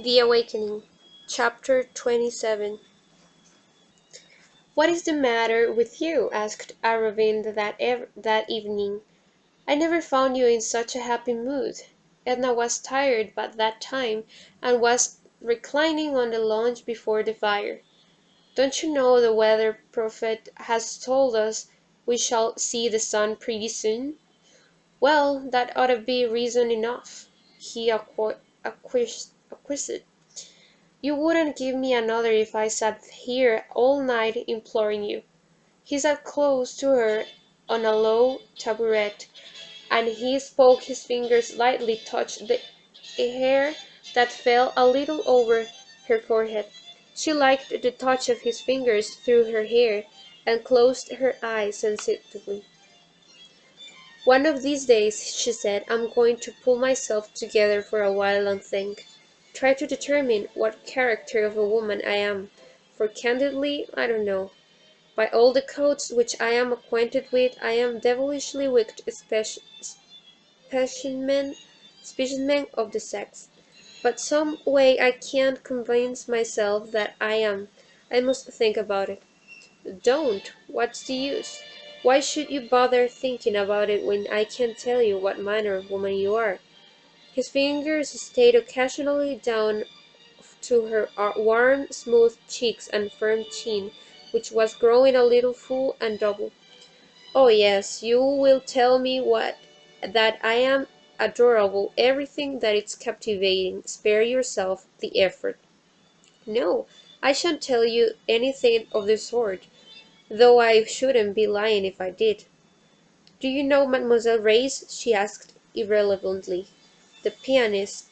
The Awakening, Chapter 27. "What is the matter with you?" asked Aravind that evening. "I never found you in such a happy mood." Edna was tired by that time, and was reclining on the lounge before the fire. "Don't you know the weather prophet has told us we shall see the sun pretty soon?" "Well, that ought to be reason enough," he acquiesced. "You wouldn't give me another if I sat here all night imploring you." He sat close to her on a low tabouret, and he spoke. His fingers lightly touched the hair that fell a little over her forehead. She liked the touch of his fingers through her hair, and closed her eyes sensitively. "One of these days," she said, "I'm going to pull myself together for a while and think. Try to determine what character of a woman I am, for candidly I don't know. By all the codes which I am acquainted with, I am devilishly wicked specimen of the sex. But some way I can't convince myself that I am. I must think about it." "Don't. What's the use? Why should you bother thinking about it when I can tell you what manner of woman you are?" His fingers stayed occasionally down to her warm, smooth cheeks and firm chin, which was growing a little full and double. "Oh yes, you will tell me that I am adorable, everything that is captivating. Spare yourself the effort." "No, I shan't tell you anything of the sort, though I shouldn't be lying if I did." "Do you know Mademoiselle Reisz?" she asked irrelevantly. "The pianist.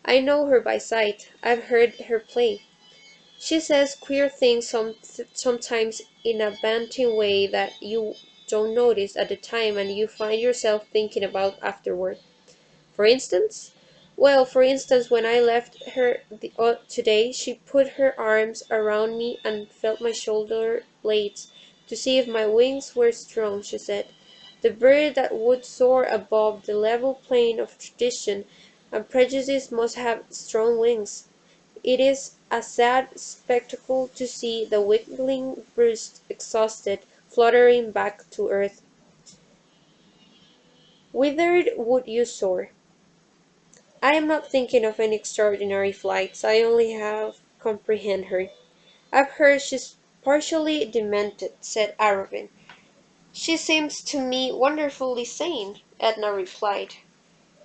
I know her by sight. I've heard her play. She says queer things sometimes in a banting way that you don't notice at the time and you find yourself thinking about afterward." "For instance?" "Well, for instance, when I left her today, she put her arms around me and felt my shoulder blades to see if my wings were strong. She said, 'The bird that would soar above the level plane of tradition and prejudice must have strong wings.' It is a sad spectacle to see the weakling brute, exhausted, fluttering back to earth. Whither would you soar?" "I am not thinking of any extraordinary flights. I only half comprehend her." "I've heard she's partially demented," said Arobin. "She seems to me wonderfully sane," Edna replied.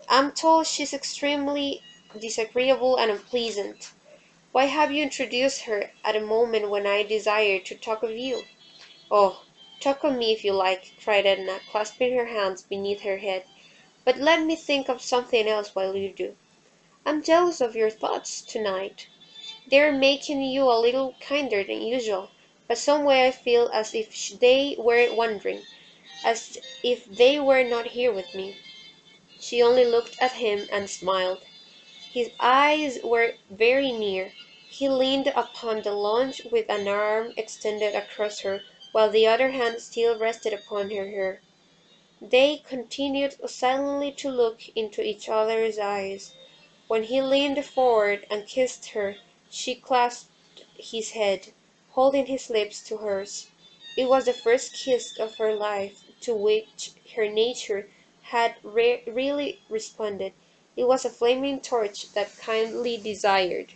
"I'm told she's extremely disagreeable and unpleasant. Why have you introduced her at a moment when I desire to talk of you?" "Oh, talk of me if you like," cried Edna, clasping her hands beneath her head. "But let me think of something else while you do." "I'm jealous of your thoughts tonight. They're making you a little kinder than usual, but some way I feel as if they were wandering, as if they were not here with me." She only looked at him and smiled. His eyes were very near. He leaned upon the lounge with an arm extended across her, while the other hand still rested upon her hair. They continued silently to look into each other's eyes. When he leaned forward and kissed her, she clasped his head, holding his lips to hers. It was the first kiss of her life to which her nature had really responded. It was a flaming torch that kindly desired.